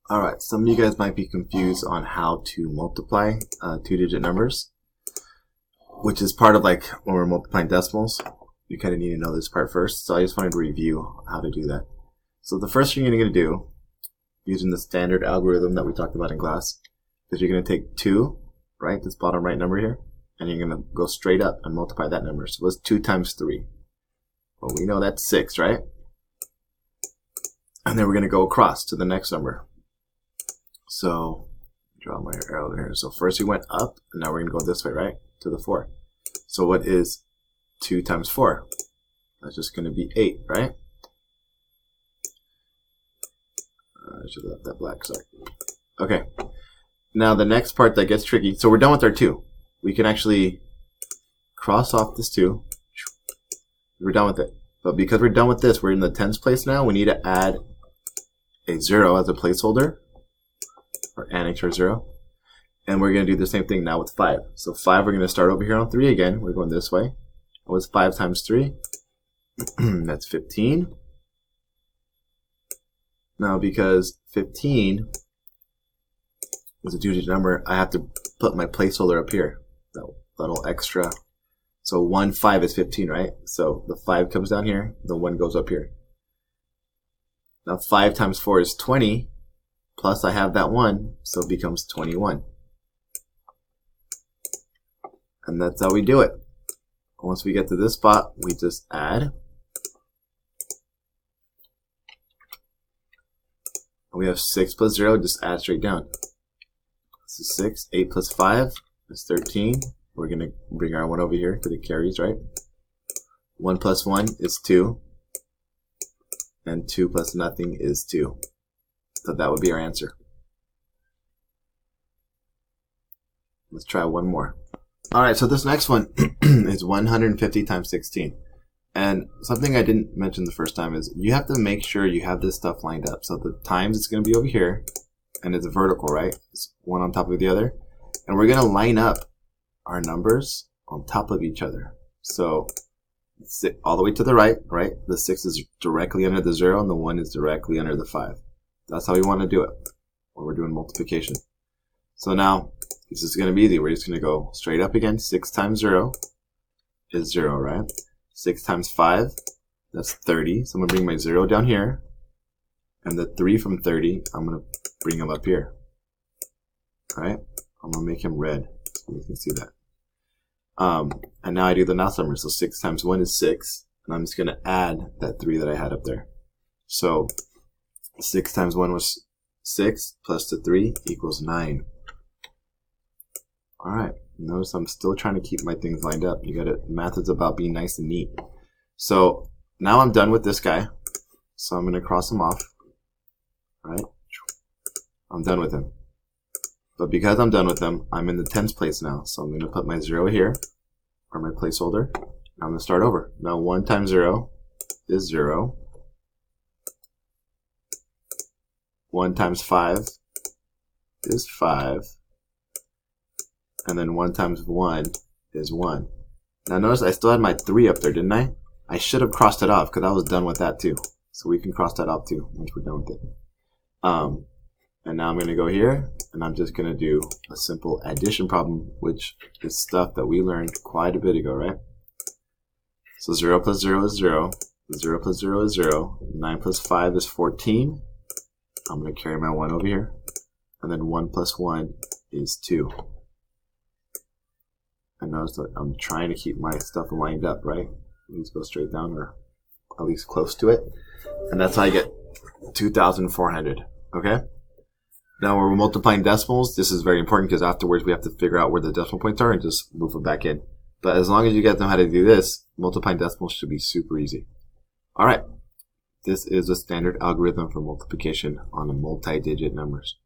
Alright, some of you guys might be confused on how to multiply two-digit numbers, which is part of like when we're multiplying decimals. You kind of need to know this part first, so I just wanted to review how to do that. So the first thing you're going to do, using the standard algorithm that we talked about in class, is you're going to take 2, right, this bottom right number here, and you're going to go straight up and multiply that number. So what's 2 times 3? Well, we know that's 6, right? And then we're going to go across to the next number. So, draw my arrow here. So first we went up, and now we're going to go this way, right? To the 4. So what is 2 times 4? That's just going to be 8, right? I should have left that black, sorry. Okay. Now the next part that gets tricky. So we're done with our 2. We can actually cross off this 2. We're done with it. But because we're done with this, we're in the tens place now. We need to add a 0 as a placeholder, or annex our 0. And we're going to do the same thing now with 5. So 5, we're going to start over here on 3 again. We're going this way. What's 5 times 3? That's 15. Now because 15 is a two-digit number, I have to put my placeholder up here. That little extra. So 1, 5 is 15, right? So the 5 comes down here, the 1 goes up here. Now 5 times 4 is 20. Plus I have that 1, so it becomes 21. And that's how we do it. Once we get to this spot, we just add. We have 6 plus 0, just add straight down. This is 6. 8 plus 5 is 13. We're going to bring our 1 over here to the carries, right? 1 plus 1 is 2. And 2 plus nothing is 2. So that would be our answer. Let's try one more. Alright, so this next one is 150 times 16. And something I didn't mention the first time is you have to make sure you have this stuff lined up. So the times it's going to be over here, and it's vertical, right? It's one on top of the other. And we're going to line up our numbers on top of each other. So all the way to the right, right? The 6 is directly under the 0, and the 1 is directly under the 5. That's how we want to do it when we're doing multiplication. So now, this is going to be easy. We're just going to go straight up again. 6 times 0 is 0, right? 6 times 5, that's 30. So I'm going to bring my 0 down here. And the 3 from 30, I'm going to bring him up here. Alright? I'm going to make him red so you can see that. And now I do the last number. So 6 times 1 is 6. And I'm just going to add that 3 that I had up there. So 6 times 1 was 6, plus the 3 equals 9. Alright, notice I'm still trying to keep my things lined up. You got it. Math is about being nice and neat. So now I'm done with this guy. So I'm going to cross him off. Alright, I'm done with him. But because I'm done with him, I'm in the tens place now. So I'm going to put my 0 here, or my placeholder. I'm going to start over. Now 1 times 0 is 0. 1 times 5 is 5. And then 1 times 1 is 1. Now notice I still had my 3 up there, didn't I? I should have crossed it off because I was done with that too. So we can cross that off too once we're done with it. And now I'm going to go here, and I'm just going to do a simple addition problem, which is stuff that we learned quite a bit ago, right? So 0 plus 0 is 0. 0 plus 0 is 0. 9 plus 5 is 14. I'm going to carry my 1 over here. And then 1 plus 1 is 2. And notice that I'm trying to keep my stuff lined up, right? Let's go straight down, or at least close to it. And that's how I get 2,400. Okay? Now, when we're multiplying decimals, this is very important because afterwards we have to figure out where the decimal points are and just move them back in. But as long as you guys know how to do this, multiplying decimals should be super easy. Alright. This is a standard algorithm for multiplication on multi-digit numbers.